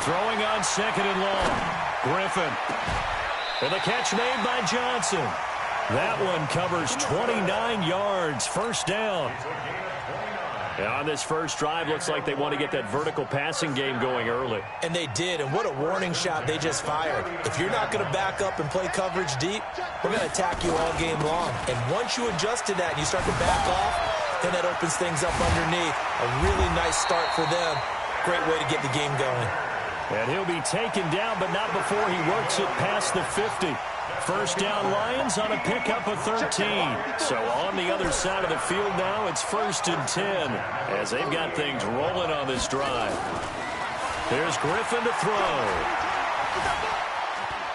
Throwing on second and long. Griffin. And the catch made by Johnson. That one covers 29 yards. First down. And on this first drive, looks like they want to get that vertical passing game going early. And they did, and what a warning shot they just fired. If you're not going to back up and play coverage deep, we're going to attack you all game long. And once you adjust to that and you start to back off, then that opens things up underneath. A really nice start for them. Great way to get the game going. And he'll be taken down, but not before he works it past the 50. First down Lions on a pickup of 13. So on the other side of the field now, it's 1st and 10 as they've got things rolling on this drive. Here's Griffin to throw.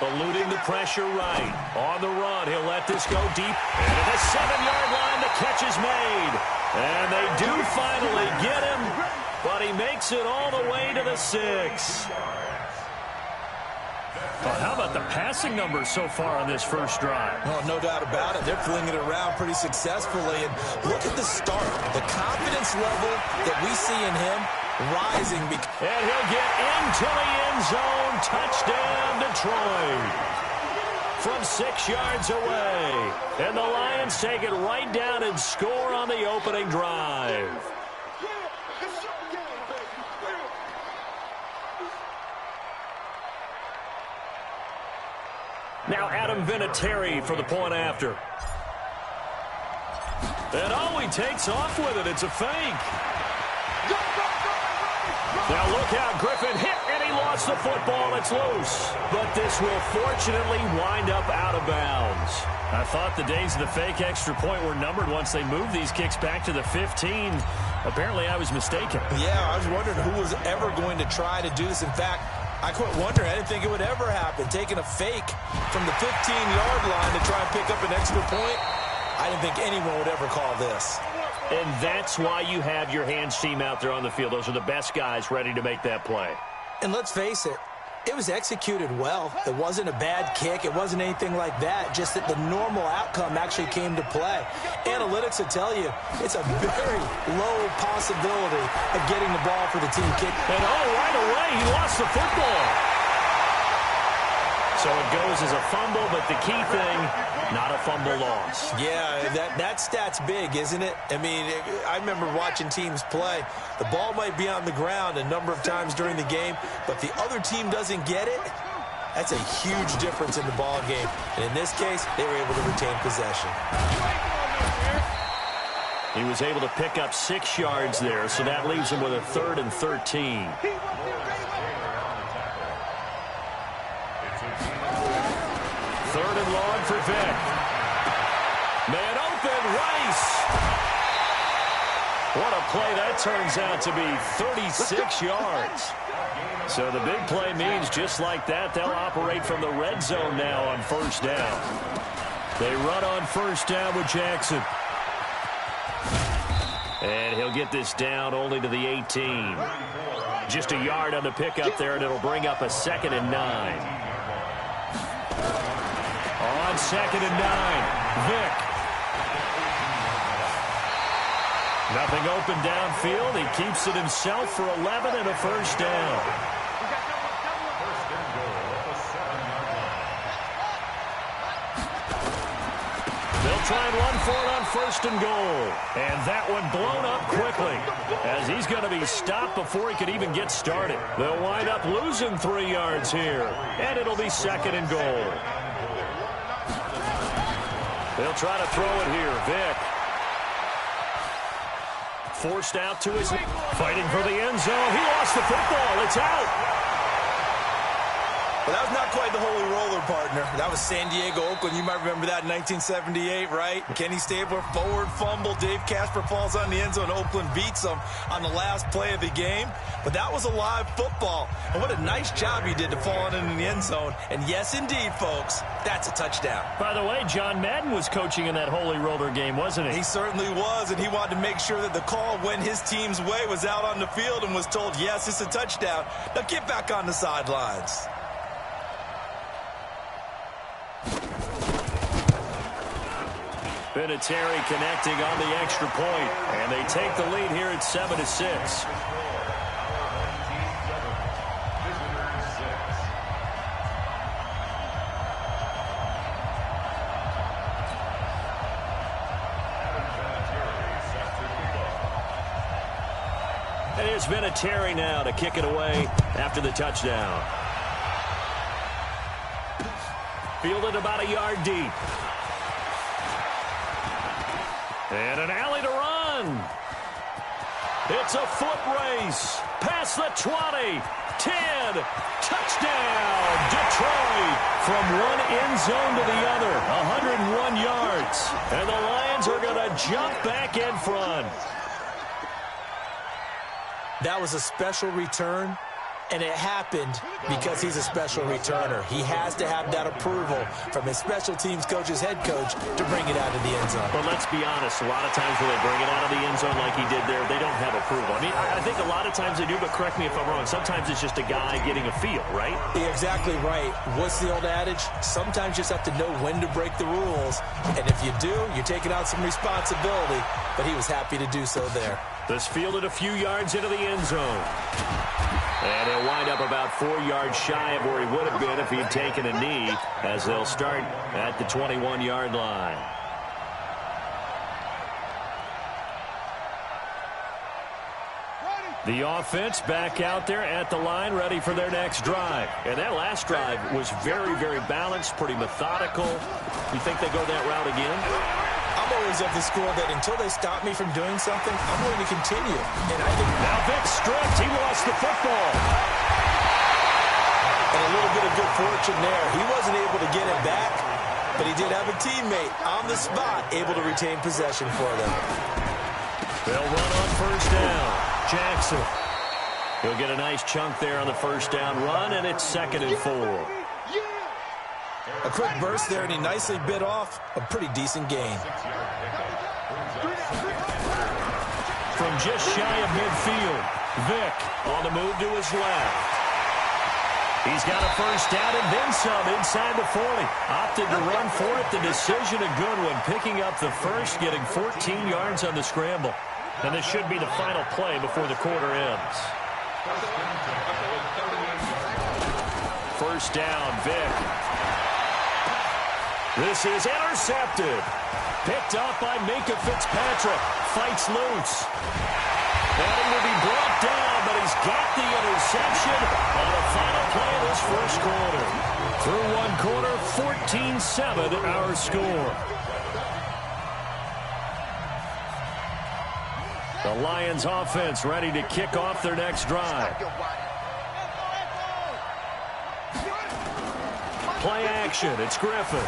Eluding the pressure right. On the run, he'll let this go deep. And at the 7-yard line, the catch is made. And they do finally get him, but he makes it all the way to the 6. Well, how about the passing numbers so far on this first drive? Oh, no doubt about it. They're flinging it around pretty successfully. And look at the start. The confidence level that we see in him rising. And he'll get into the end zone. Touchdown, Detroit. From 6 yards away. And the Lions take it right down and score on the opening drive. Now Adam Vinatieri for the point after. And oh, he takes off with it. It's a fake. Now look out. Griffin hit, and he lost the football. It's loose. But this will fortunately wind up out of bounds. I thought the days of the fake extra point were numbered once they moved these kicks back to the 15. Apparently I was mistaken. Yeah, I was wondering who was ever going to try to do this. In fact, I quit wondering. I didn't think it would ever happen. Taking a fake from the 15-yard line to try and pick up an extra point, I didn't think anyone would ever call this. And that's why you have your hands team out there on the field. Those are the best guys ready to make that play. And let's face it, it was executed well. It wasn't a bad kick. It wasn't anything like that. Just that the normal outcome actually came to play. Analytics will tell you it's a very low possibility of getting the ball for the team kick. And oh, right away, he lost the football. So it goes as a fumble, but the key thing, not a fumble loss. Yeah, that stat's big, isn't it? I mean, I remember watching teams play. The ball might be on the ground a number of times during the game, but the other team doesn't get it. That's a huge difference in the ball game. And in this case, they were able to retain possession. He was able to pick up 6 yards there, so that leaves him with a 3rd and 13. Third and long for Vick. Man open, Rice. What a play that turns out to be, 36 yards. So the big play means just like that, they'll operate from the red zone now on first down. They run on first down with Jackson. And he'll get this down only to the 18. Just a yard on the pickup there, and it'll bring up a 2nd and 9. On 2nd and 9, Vick. Nothing open downfield. He keeps it himself for 11 and a first down. They'll try and run for it on 1st and goal. And that one blown up quickly as he's going to be stopped before he could even get started. They'll wind up losing 3 yards here. And it'll be 2nd and goal. They'll try to throw it here. Vick. Forced out to his... Fighting for the end zone. He lost the football. It's out. Well, that was not quite the holy roller, partner. That was San Diego, Oakland. You might remember that in 1978, right? Kenny Stabler, forward fumble. Dave Casper falls on the end zone. Oakland beats him on the last play of the game. But that was a live football. And what a nice job he did to fall in the end zone. And yes, indeed, folks, that's a touchdown. By the way, John Madden was coaching in that holy roller game, wasn't he? He certainly was, and he wanted to make sure that the call went his team's way, was out on the field and was told, yes, it's a touchdown. Now get back on the sidelines. Vinatieri connecting on the extra point, and they take the lead here at 7-6. And here's Vinatieri now to kick it away after the touchdown. Fielded about a yard deep. And an alley to run. It's a foot race. Past the 20. 10. Touchdown, Detroit. From one end zone to the other. 101 yards. And the Lions are going to jump back in front. That was a special return, and it happened because he's a special returner. He has to have that approval from his special teams coach's head coach to bring it out of the end zone. But let's be honest, a lot of times when they bring it out of the end zone like he did there, they don't have approval. I mean, I think a lot of times they do, but correct me if I'm wrong. Sometimes it's just a guy getting a feel, right? You're exactly right. What's the old adage? Sometimes you just have to know when to break the rules. And if you do, you're taking out some responsibility. But he was happy to do so there. This fielded a few yards into the end zone. And he'll wind up about 4 yards shy of where he would have been if he had taken a knee, as they'll start at the 21-yard line. The offense back out there at the line, ready for their next drive. And that last drive was very, very balanced, pretty methodical. You think they go that route again? I'm always of the school that until they stop me from doing something, I'm going to continue. And I think now Vic stripped. He lost the football. And a little bit of good fortune there. He wasn't able to get it back, but he did have a teammate on the spot able to retain possession for them. They'll run on first down. Jackson. He'll get a nice chunk there on the first down run, and it's 2nd and 4. A quick burst there, and he nicely bit off a pretty decent gain. From just shy of midfield, Vic on the move to his left. He's got a first down and then some inside the 40. Opted to run for it. The decision a good one, picking up the first, getting 14 yards on the scramble. And this should be the final play before the quarter ends. First down, Vic. This is intercepted. Picked up by Minkah Fitzpatrick. Fights loose. And he will be brought down, but he's got the interception on the final play of this first quarter. Through one quarter, 14-7 our score. The Lions offense ready to kick off their next drive. Play action. It's Griffin.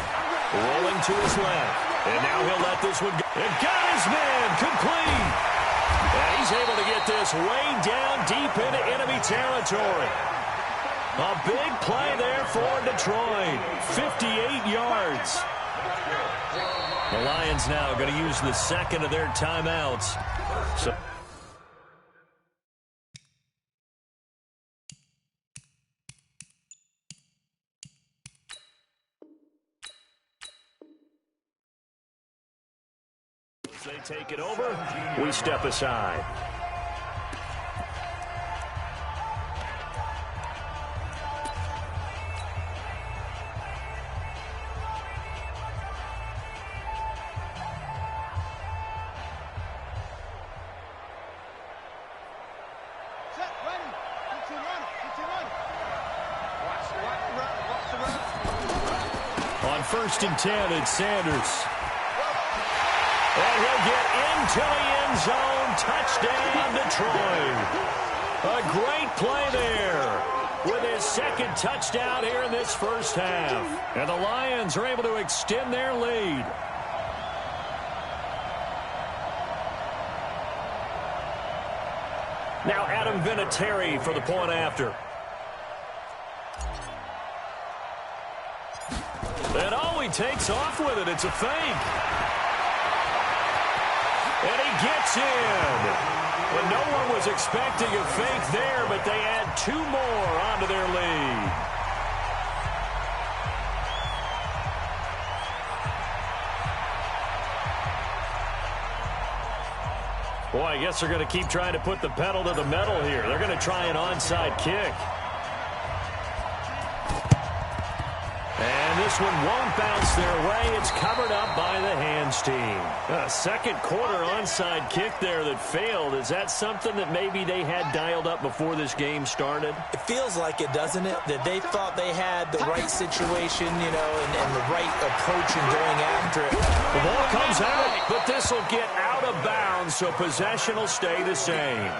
Rolling to his left. And now he'll let this one go. And got his man complete. And he's able to get this way down deep into enemy territory. A big play there for Detroit. 58 yards. The Lions now going to use the second of their timeouts. So as they take it over, we step aside. On 1st and 10, it's Sanders. And he'll get into the end zone. Touchdown, Detroit. A great play there with his second touchdown here in this first half. And the Lions are able to extend their lead. Now Adam Vinatieri for the point after. And oh, he takes off with it. It's a fake. And he gets in. And no one was expecting a fake there, but they add 2 more onto their lead. Boy, I guess they're going to keep trying to put the pedal to the metal here. They're going to try an onside kick. And this one won't bounce their way. It's covered up by the hands team. A second quarter onside kick there that failed. Is that something that maybe they had dialed up before this game started? It feels like it, doesn't it? That they thought they had the right situation, you know, and the right approach in going after it. The ball comes out, but this will get out of bounds, so possession will stay the same.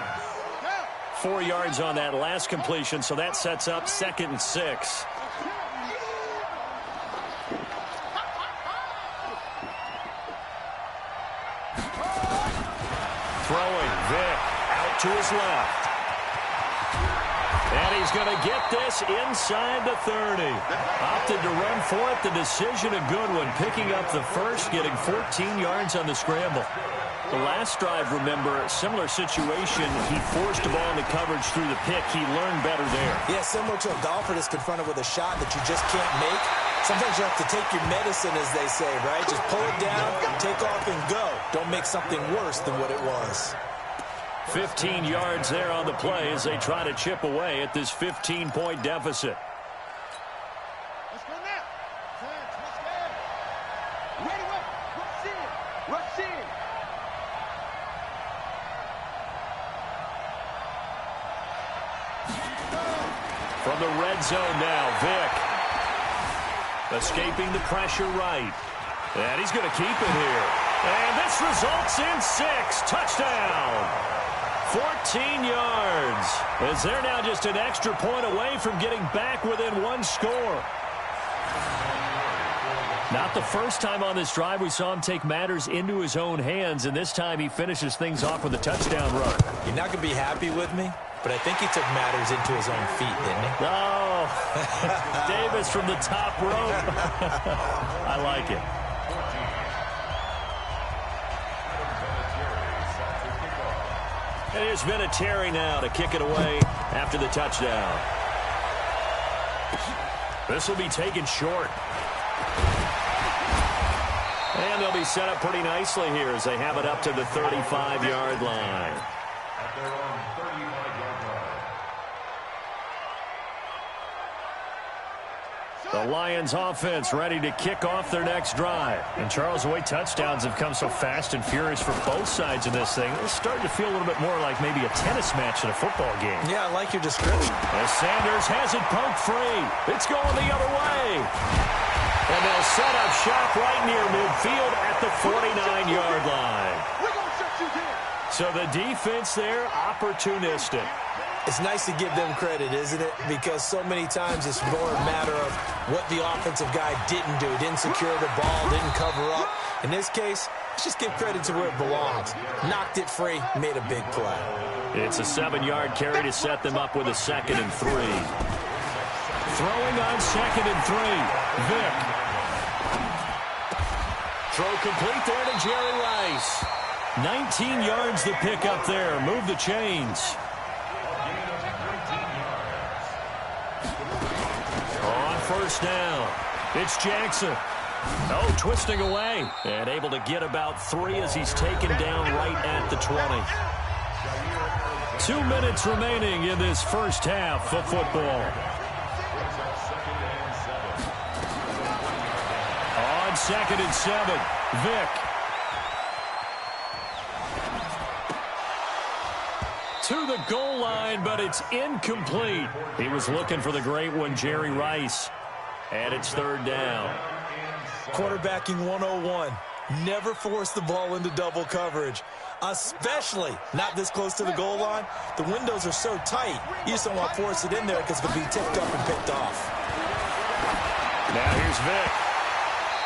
4 yards on that last completion, so that sets up 2nd and 6. Throwing, Vick out to his left. And he's going to get this inside the 30. Opted to run for it. The decision a good one. Picking up the first, getting 14 yards on the scramble. The last drive, remember, similar situation. He forced the ball into coverage through the pick. He learned better there. Yeah, similar to a golfer that's confronted with a shot that you just can't make. Sometimes you have to take your medicine, as they say, right? Just pull it down, take off, and go. Don't make something worse than what it was. 15 yards there on the play as they try to chip away at this 15-point deficit. Let's go now. Let's go. Ready up. Rush in. Rush in. From the red zone now, Vick. Escaping the pressure right. And he's going to keep it here. And this results in 6. Touchdown. 14 yards. As they're now just an extra point away from getting back within 1 score. Not the first time on this drive we saw him take matters into his own hands, and this time he finishes things off with a touchdown run. You're not going to be happy with me, but I think he took matters into his own feet, didn't he? Oh, Davis from the top rope. I like it. And here's Vinatieri now to kick it away after the touchdown. This will be taken short. And they'll be set up pretty nicely here as they have it up to the 35-yard line. The Lions offense ready to kick off their next drive. And Charles, the way touchdowns have come so fast and furious for both sides of this thing, it's starting to feel a little bit more like maybe a tennis match in a football game. Yeah, I like your description. As Sanders has it poked free. It's going the other way. And they'll set up shop right near midfield at the 49-yard line. So the defense there, opportunistic. It's nice to give them credit, isn't it? Because so many times it's more a matter of what the offensive guy didn't do. Didn't secure the ball, didn't cover up. In this case, let's just give credit to where it belongs. Knocked it free, made a big play. It's a 7-yard carry to set them up with a 2nd and 3. Throwing on 2nd and 3. Vick. Throw complete there to Jerry Rice. 19 yards to pick up there. Move the chains. On first down, it's Jackson. Oh, twisting away. And able to get about 3 as he's taken down right at the 20. 2 minutes remaining in this first half of football. On 2nd and 7, Vick. To the goal line, but it's incomplete. He was looking for the great one, Jerry Rice. And it's 3rd down. Quarterbacking 101. Never force the ball into double coverage, especially not this close to the goal line. The windows are so tight, you just don't want to force it in there because it'll be tipped up and picked off. Now here's Vick.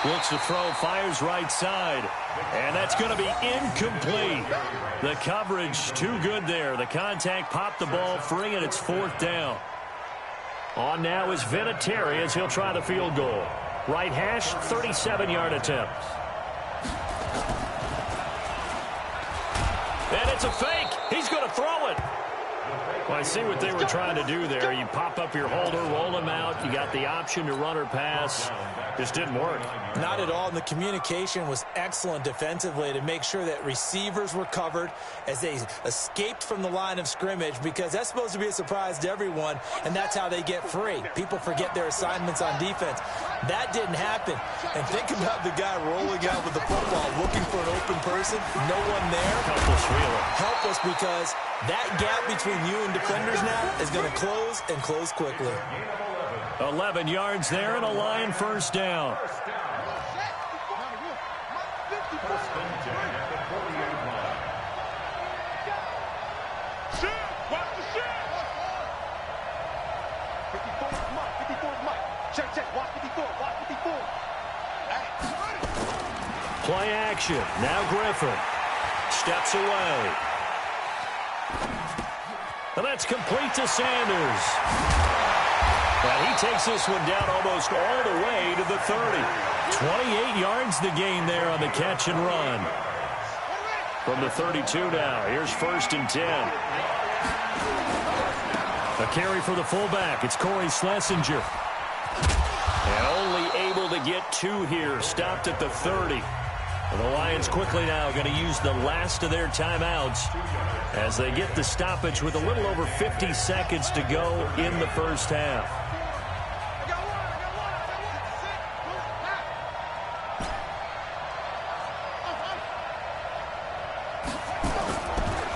Looks to throw, fires right side. And that's going to be incomplete. The coverage too good there. The contact popped the ball free, and it's 4th down. On now is Vinatieri as he'll try the field goal. Right hash, 37-yard attempt. And it's a fake. He's going to throw it. Well, I see what they were trying to do there. You pop up your holder, roll him out. You got the option to run or pass. Just didn't work. Not at all. And the communication was excellent defensively to make sure that receivers were covered as they escaped from the line of scrimmage, because that's supposed to be a surprise to everyone, and that's how they get free. People forget their assignments on defense. That didn't happen. And think about the guy rolling out with the football, looking for an open person, no one there. Help us, because that gap between you and defenders now is going to close, and close quickly. 11 yards there and a Lion first down. Play action. Now Griffin steps away. And that's complete to Sanders. And he takes this one down almost all the way to the 30. 28 yards the gain there on the catch and run. From the 32 now. Here's first and 10. A carry for the fullback. It's Corey Schlesinger. And only able to get 2 here. Stopped at the 30. And the Lions quickly now going to use the last of their timeouts as they get the stoppage with a little over 50 seconds to go in the first half.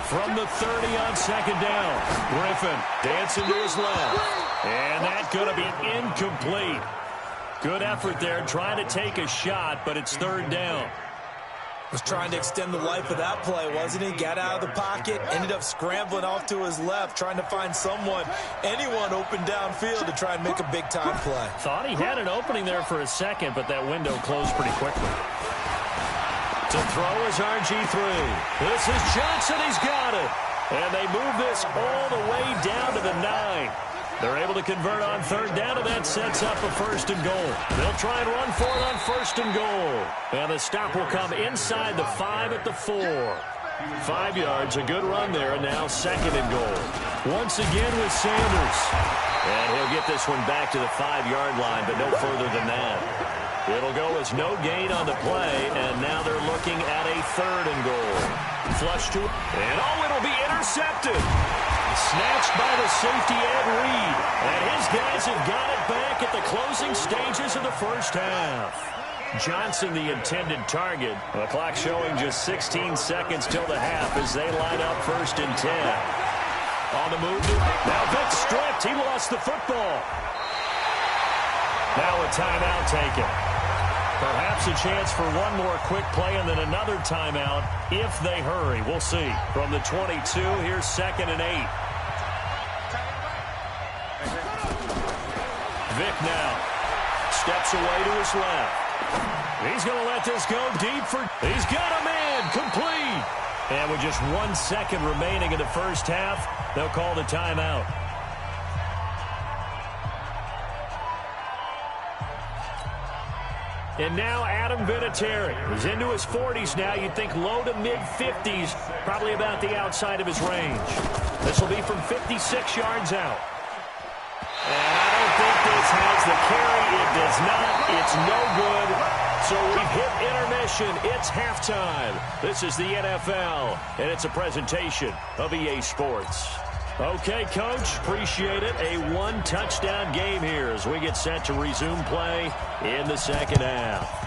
From the 30 on second down, Griffin dancing to his left. And that's going to be incomplete. Good effort there, trying to take a shot, but it's third down. Was trying to extend the life of that play, wasn't he? Got out of the pocket, ended up scrambling off to his left, trying to find anyone open downfield to try and make a big-time play. Thought he had an opening there for a second, but that window closed pretty quickly. To throw is RG3. This is Johnson. He's got it. And they move this all the way down to the 9. They're able to convert on third down, and that sets up a first and goal. They'll try and run for it on first and goal. And the stop will come inside the 5 at the 4. 5 yards, a good run there, and now second and goal. Once again with Sanders. And he'll get this one back to the 5-yard line, but no further than that. It'll go as no gain on the play, and now they're looking at a third and goal. Flush to, and it'll be intercepted. Snatched by the safety Ed Reed. And his guys have got it back at the closing stages of the first half. Johnson the intended target. The clock showing just 16 seconds till the half as they line up first and 10. On the move. Now Vic stripped. He lost the football. Now a timeout taken. Perhaps a chance for one more quick play and then another timeout if they hurry. We'll see. From the 22, here's second and 8. Vic now steps away to his left. He's going to let this go deep for... He's got a man complete. And with just 1 second remaining in the first half, they'll call the timeout. And now Adam Vinatieri is into his 40s now. You'd think low to mid-50s, probably about the outside of his range. This will be from 56 yards out. And I don't think this has the carry. It does not. It's no good. So we've hit intermission. It's halftime. This is the NFL, and it's a presentation of EA Sports. Okay, Coach, appreciate it. A 1-touchdown game here as we get set to resume play in the second half.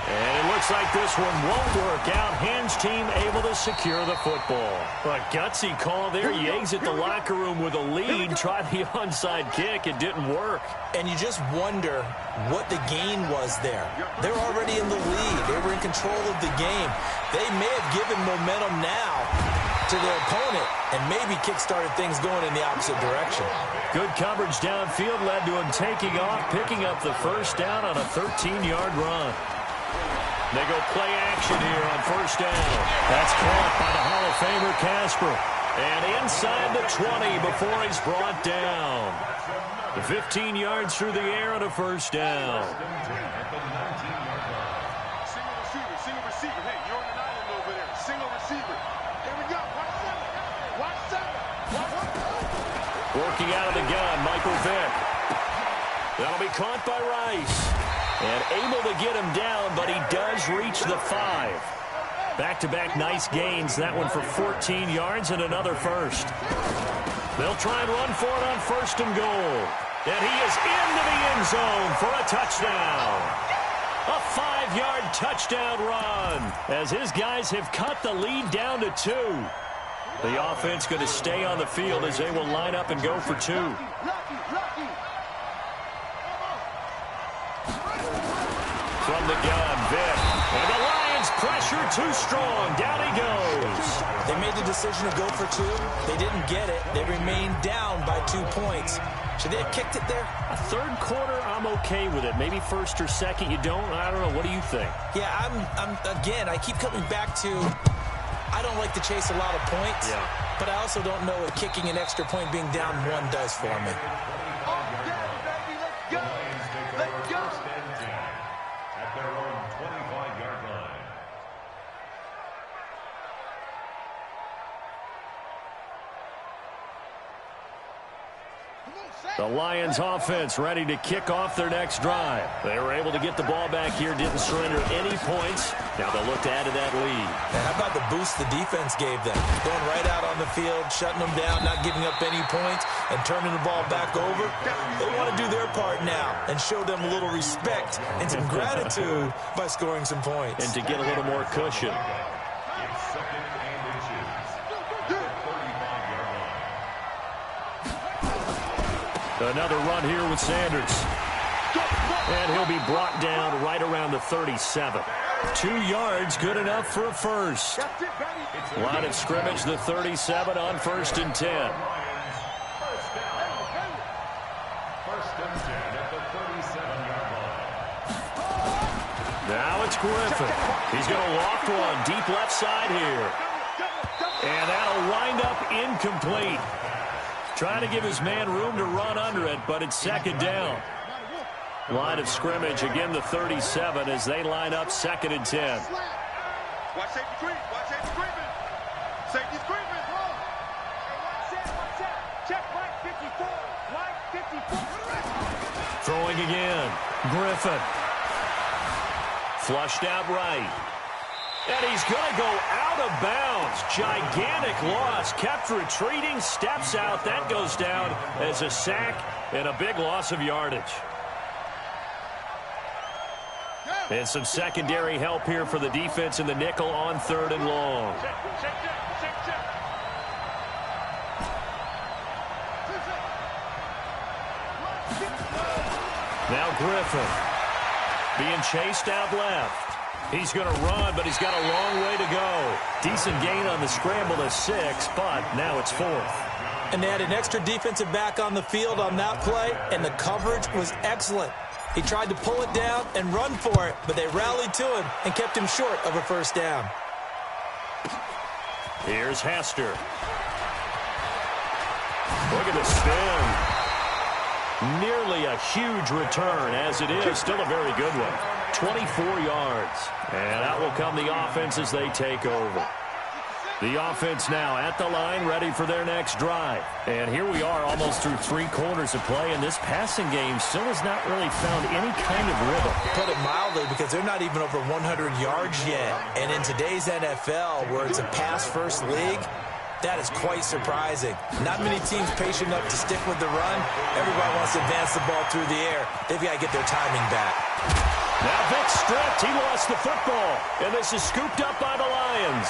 And it looks like this one won't work out. Hands team able to secure the football. A gutsy call there. He exit the locker room with a lead. Tried the onside kick. It didn't work. And you just wonder what the gain was there. They're already in the lead. They were in control of the game. They may have given momentum now to their opponent and maybe kick-started things going in the opposite direction. Good coverage downfield led to him taking off, picking up the first down on a 13-yard run. They go play action here on first down. That's caught by the Hall of Famer Casper. And inside the 20 before he's brought down. 15 yards through the air on a first down. Single receiver. Hey, you're on an island over there. Single receiver. Here we go. Watch seven. Watch seven. Watch Working out of the gun, Michael Vick. That'll be caught by Rice. And able to get him down, but he does reach the 5. Back-to-back nice gains. That one for 14 yards and another first. They'll try and run for it on 1st and goal. And he is into the end zone for a touchdown. A 5-yard touchdown run as his guys have cut the lead down to 2. The offense going to stay on the field as they will line up and go for 2. From the gun, Vick. And the Lions pressure too strong. Down he goes. They made the decision to go for 2. They didn't get it. They remained down by 2 points. Should they have kicked it there? A third quarter, I'm okay with it. Maybe first or second, you don't. I don't know. What do you think? Yeah, again, I keep coming back to I don't like to chase a lot of points, but I also don't know what kicking an extra point being down 1 does for me. The Lions offense ready to kick off their next drive. They were able to get the ball back here, didn't surrender any points. Now they'll look to add to that lead. And how about the boost the defense gave them? Going right out on the field, shutting them down, not giving up any points, and turning the ball back over. They want to do their part now and show them a little respect and some gratitude by scoring some points. And to get a little more cushion. Another run here with Sanders. And he'll be brought down right around the 37. 2 yards, good enough for a first. Line of scrimmage, the 37 on 1st and 10. Now it's Griffin. He's going to loft one deep left side here. And that'll wind up incomplete. Trying to give his man room to run under it, but it's 2nd down. Line of scrimmage, again the 37 as they line up 2nd and 10. Watch safety creep. Watch safety creeping. Safety's creeping. Watch that. Check right 54. Right 54. Throwing again. Griffin. Flushed out right. And he's going to go out of bounds. Gigantic loss. Kept retreating. Steps out. That goes down as a sack and a big loss of yardage. And some secondary help here for the defense in the nickel on 3rd and long. Now Griffin being chased out left. He's going to run, but he's got a long way to go. Decent gain on the scramble to 6, but now it's 4th. And they had an extra defensive back on the field on that play, and the coverage was excellent. He tried to pull it down and run for it, but they rallied to him and kept him short of a 1st down. Here's Hester. Look at the spin. Nearly a huge return, as it is. Still a very good one. 24 yards. And out will come the offense as they take over. The offense now at the line, ready for their next drive. And here we are almost through 3 quarters of play, and this passing game still has not really found any kind of rhythm. Put it mildly, because they're not even over 100 yards yet. And in today's NFL, where it's a pass-first league, that is quite surprising. Not many teams patient enough to stick with the run. Everybody wants to advance the ball through the air. They've got to get their timing back. Now Vick stripped. He lost the football. And this is scooped up by the Lions.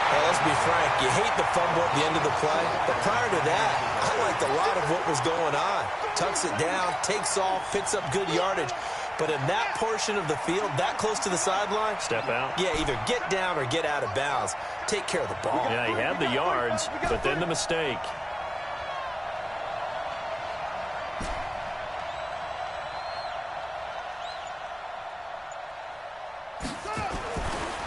Well, let's be frank. You hate the fumble at the end of the play. But prior to that, I liked a lot of what was going on. Tucks it down, takes off, picks up good yardage. But in that portion of the field, that close to the sideline, step out. Yeah, either get down or get out of bounds. Take care of the ball. Yeah, he had the yards, but then the mistake.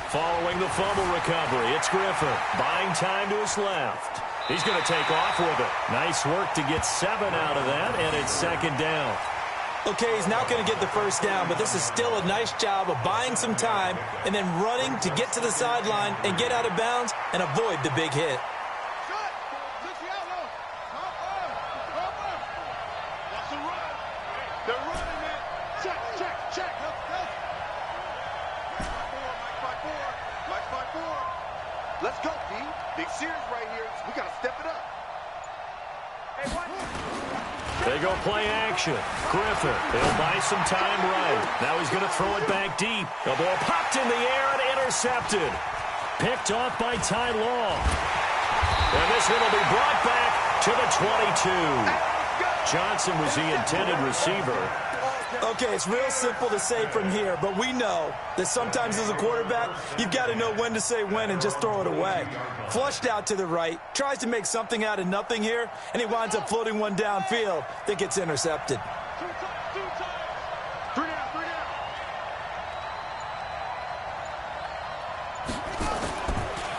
Following the fumble recovery, it's Griffin. Buying time to his left. He's going to take off with it. Nice work to get 7 out of that, and it's 2nd down. Okay, he's not going to get the 1st down, but this is still a nice job of buying some time and then running to get to the sideline and get out of bounds and avoid the big hit. Let's go, D. Big series right here. We got to step it up. Hey, what? They go play action. Griffin, he'll buy some time right. Now he's going to throw it back deep. The ball popped in the air and intercepted. Picked off by Ty Law. And this one will be brought back to the 22. Johnson was the intended receiver. Okay, it's real simple to say from here, but we know that sometimes as a quarterback, you've got to know when to say when and just throw it away. Flushed out to the right, tries to make something out of nothing here, and he winds up floating one downfield that gets intercepted. Two times. Three down.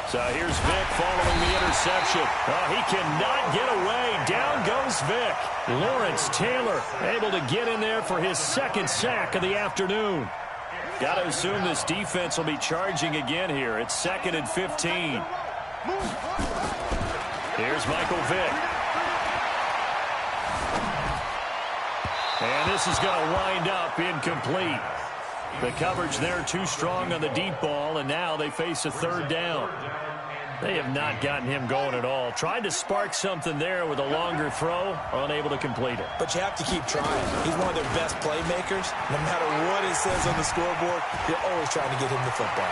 So here's Vick following the interception. Oh, he cannot get away. Down goes Vick. Lawrence Taylor able to get in there for his second sack of the afternoon. Got to assume this defense will be charging again here. It's 2nd and 15. Here's Michael Vick. And this is going to wind up incomplete. The coverage there too strong on the deep ball, and now they face a third down. They have not gotten him going at all. Tried to spark something there with a longer throw, unable to complete it. But you have to keep trying. He's one of their best playmakers. No matter what it says on the scoreboard, you're always trying to get him the football.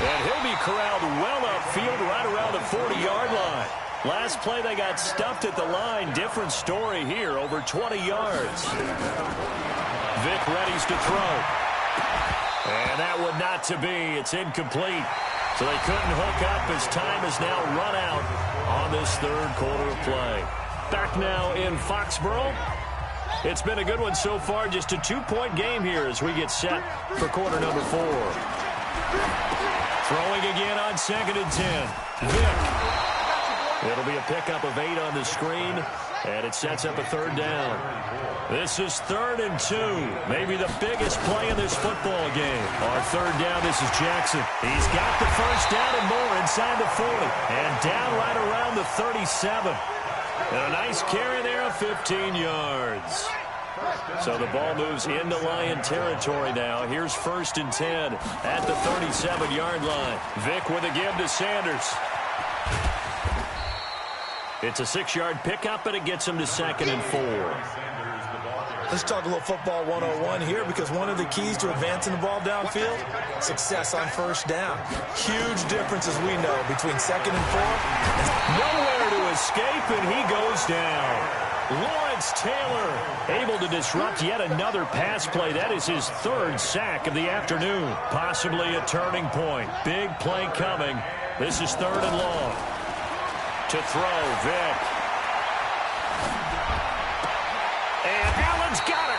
And he'll be corralled well upfield right around the 40-yard line. Last play they got stuffed at the line. Different story here, over 20 yards. Vick readies to throw. And that one not to be. It's incomplete. So they couldn't hook up as time has now run out on this third quarter of play. Back now in Foxborough. It's been a good one so far. Just a 2-point game here as we get set for quarter number 4. Throwing again on 2nd and 10. Vick. It'll be a pickup of 8 on the screen, and it sets up a third down. This is 3rd and 2. Maybe the biggest play in this football game. On third down, this is Jackson. He's got the first down and more inside the 40. And down right around the 37. And a nice carry there of 15 yards. So the ball moves into Lion territory now. Here's 1st and 10 at the 37-yard line. Vick with a give to Sanders. It's a 6-yard pickup, and it gets him to 2nd and 4. Let's talk a little football 101 here, because one of the keys to advancing the ball downfield, success on first down. Huge difference, as we know, between 2nd and 4. Nowhere to escape, and he goes down. Lawrence Taylor able to disrupt yet another pass play. That is his 3rd sack of the afternoon. Possibly a turning point. Big play coming. This is 3rd and long. To throw, Vick. And Allen's got it.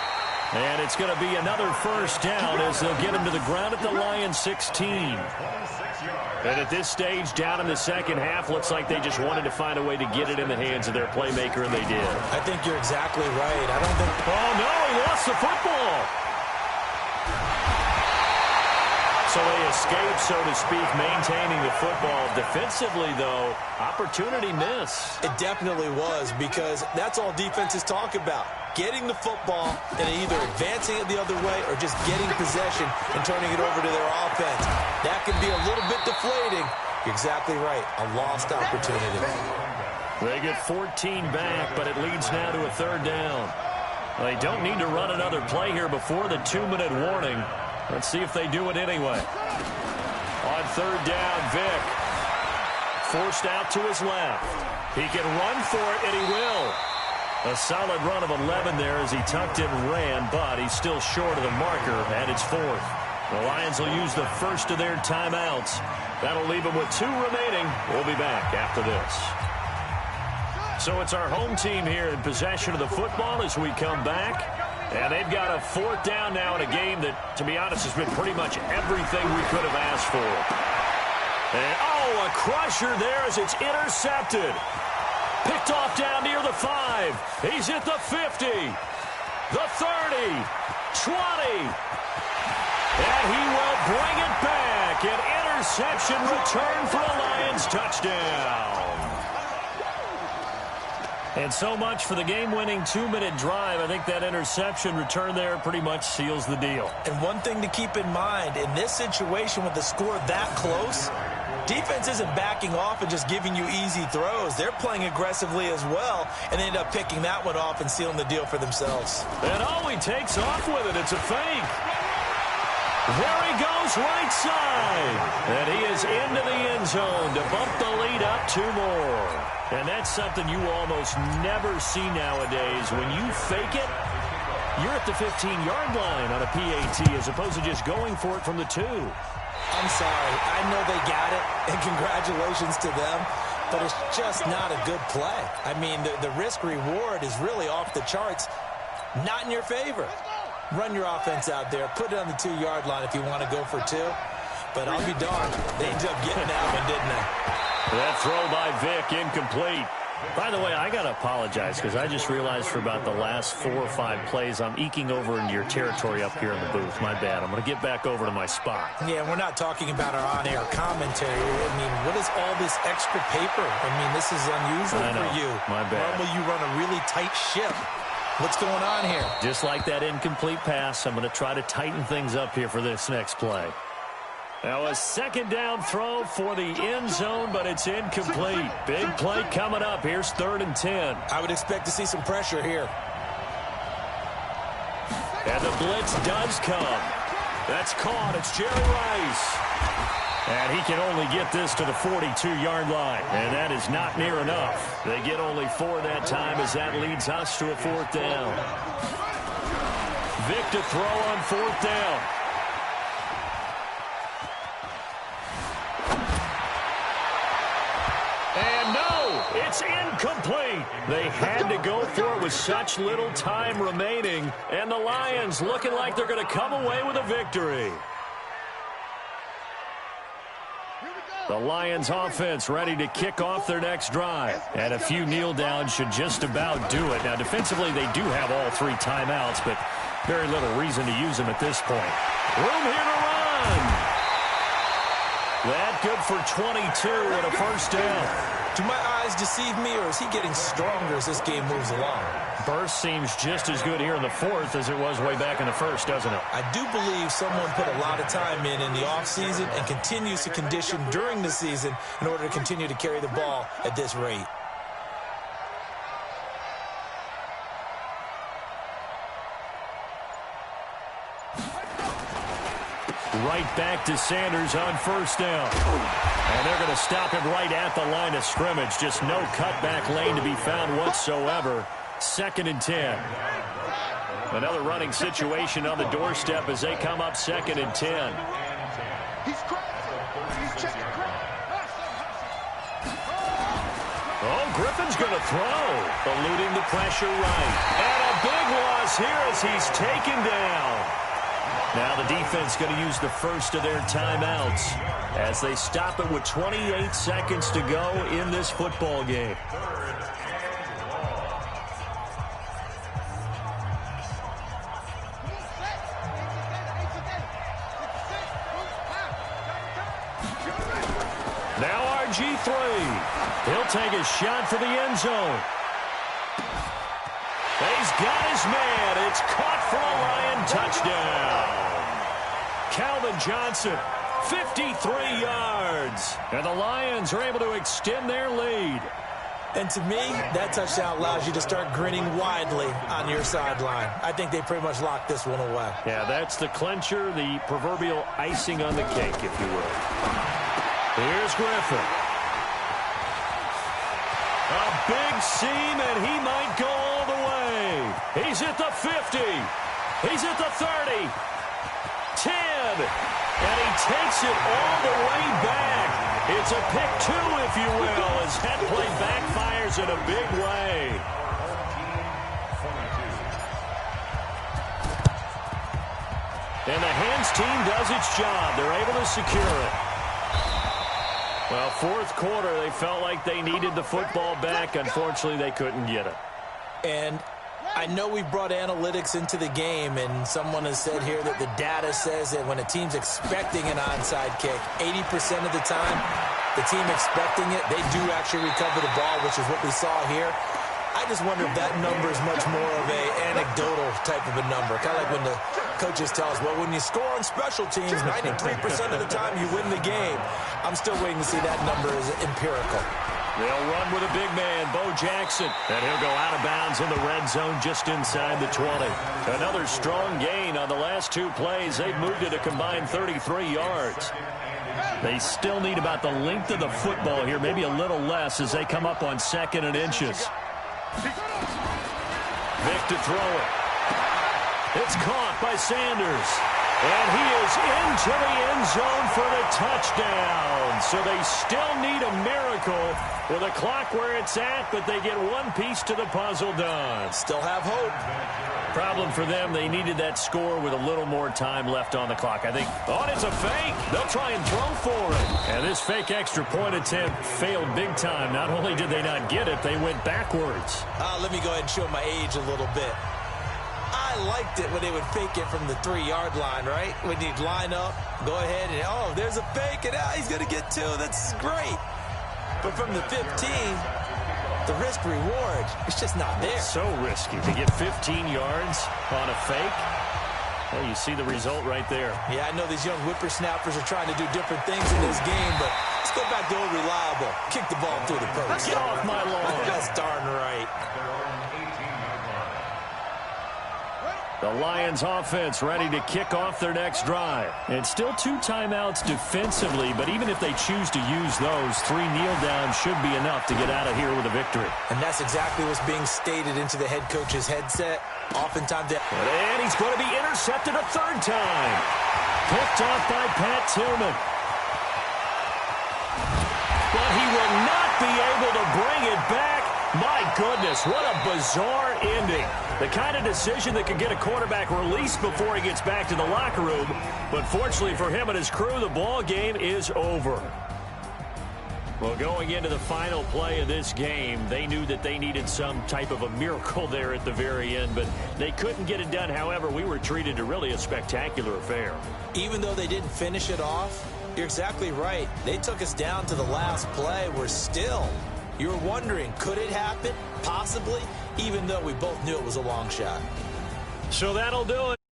And it's going to be another first down as they'll get him to the ground at the Lions 16. And at this stage, down in the second half, looks like they just wanted to find a way to get it in the hands of their playmaker, and they did. I think you're exactly right. I don't think... Oh, no, he lost the football. So they escape, so to speak, maintaining the football. Defensively, though, opportunity miss. It definitely was, because that's all defenses talk about. Getting the football and either advancing it the other way or just getting possession and turning it over to their offense. That can be a little bit deflating. You're exactly right. A lost opportunity. They get 14 back, but it leads now to a third down. They don't need to run another play here before the 2-minute warning. Let's see if they do it anyway. On third down, Vick. Forced out to his left. He can run for it, and he will. A solid run of 11 there as he tucked and ran, but he's still short of the marker, and it's 4th. The Lions will use the first of their timeouts. That'll leave them with 2 remaining. We'll be back after this. So it's our home team here in possession of the football as we come back. And they've got a 4th down now in a game that, to be honest, has been pretty much everything we could have asked for. And, oh, a crusher there as it's intercepted. Picked off down near the 5. He's at the 50, the 30, 20. And he will bring it back. An interception return for a Lions touchdown. And so much for the game-winning 2-minute drive. I think that interception return there pretty much seals the deal. And one thing to keep in mind, in this situation with the score that close, Defense isn't backing off and just giving you easy throws. They're playing aggressively as well, and they end up picking that one off and sealing the deal for themselves. And he takes off with it. It's a fake. There he goes right side. And he is into the end zone to bump the lead up 2 more. And that's something you almost never see nowadays. When you fake it, you're at the 15-yard line on a PAT as opposed to just going for it from the 2. I'm sorry. I know they got it, and congratulations to them, but it's just not a good play. I mean, the risk-reward is really off the charts, not in your favor. Run your offense out there. Put it on the 2-yard line if you want to go for 2. But I'll be darned. They ended up getting that one, didn't they? That throw by Vick, incomplete. By the way, I got to apologize because I just realized for about the last 4 or 5 plays, I'm eking over into your territory up here in the booth. My bad. I'm going to get back over to my spot. Yeah, we're not talking about our on-air commentary. I mean, what is all this extra paper? I mean, this is unusual for you. My bad. Normally you run a really tight ship. What's going on here? Just like that incomplete pass, I'm going to try to tighten things up here for this next play. Now a second down throw for the end zone, but it's incomplete. Big play coming up. Here's 3rd and 10. I would expect to see some pressure here. And the blitz does come. That's caught. It's Jerry Rice. And he can only get this to the 42-yard line. And that is not near enough. They get only 4 that time as that leads us to a 4th down. Vick to throw on 4th down. And no, it's incomplete. They had to go for it with such little time remaining. And the Lions looking like they're going to come away with a victory. The Lions offense ready to kick off their next drive. And a few kneel downs should just about do it. Now, defensively, they do have all 3 timeouts, but very little reason to use them at this point. Room here to run. That good for 22 and a 1st down. Do my eyes deceive me, or is he getting stronger as this game moves along? Burst seems just as good here in the 4th as it was way back in the 1st, doesn't it? I do believe someone put a lot of time in the offseason and continues to condition during the season in order to continue to carry the ball at this rate. Right back to Sanders on 1st down. And they're going to stop him right at the line of scrimmage. Just no cutback lane to be found whatsoever. 2nd and 10. Another running situation on the doorstep as they come up 2nd and 10. Oh, Griffin's going to throw. Eluding the pressure right. And a big loss here as he's taken down. Now the defense going to use the first of their timeouts as they stop it with 28 seconds to go in this football game. Now RG3. He'll take a shot for the end zone. He's got his man. It's caught for a Lion touchdown. Calvin Johnson, 53 yards. And the Lions are able to extend their lead. And to me, that touchdown allows you to start grinning widely on your sideline. I think they pretty much locked this one away. Yeah, that's the clincher, the proverbial icing on the cake, if you will. Here's Griffin. A big seam, and he might go all the way. He's at the 50. He's at the 30. 10. And he takes it all the way back. It's a pick 2, if you will, as that play backfires in a big way. And the hands team does its job. They're able to secure it. Well, 4th quarter, they felt like they needed the football back. Unfortunately, they couldn't get it. And I know we've brought analytics into the game, and someone has said here that the data says that when a team's expecting an onside kick, 80% of the time, the team expecting it, they do actually recover the ball, which is what we saw here. I just wonder if that number is much more of a anecdotal type of a number, kind of like when the Coaches tell us, well, when you score on special teams, 93% of the time you win the game. I'm still waiting to see that number as empirical. They'll run with a big man, Bo Jackson. And he'll go out of bounds in the red zone just inside the 20. Another strong gain on the last two plays. They've moved it a combined 33 yards. They still need about the length of the football here, maybe a little less as they come up on 2nd and inches. Vick to throw it. It's caught by Sanders. And he is into the end zone for the touchdown. So they still need a miracle with a clock where it's at, but they get one piece to the puzzle done. Still have hope. Problem for them, they needed that score with a little more time left on the clock. I think, oh, it's a fake. They'll try and throw for it. And this fake extra point attempt failed big time. Not only did they not get it, they went backwards. Let me go ahead and show my age a little bit. I liked it when they would fake it from the 3-yard line, right? When you'd line up, go ahead and, oh, there's a fake, and he's going to get 2. That's great. But from the 15, the risk-reward, it's just not there. So risky to get 15 yards on a fake. Well, you see the result right there. Yeah, I know these young whippersnappers are trying to do different things in this game, but let's go back to old reliable. Kick the ball through the post. Get off my lawn. That's darn right. The Lions offense ready to kick off their next drive. And still 2 timeouts defensively, but even if they choose to use those, 3 kneel downs should be enough to get out of here with a victory. And that's exactly what's being stated into the head coach's headset. Oftentimes and he's going to be intercepted a 3rd time. Picked off by Pat Tillman. But he will not be able to bring it back. My goodness, what a bizarre ending. The kind of decision that could get a quarterback released before he gets back to the locker room. But fortunately for him and his crew, the ball game is over. Well, going into the final play of this game, they knew that they needed some type of a miracle there at the very end, but they couldn't get it done. However, we were treated to really a spectacular affair. Even though they didn't finish it off, you're exactly right. They took us down to the last play. We're still... You were wondering, could it happen? Possibly, even though we both knew it was a long shot. So that'll do it.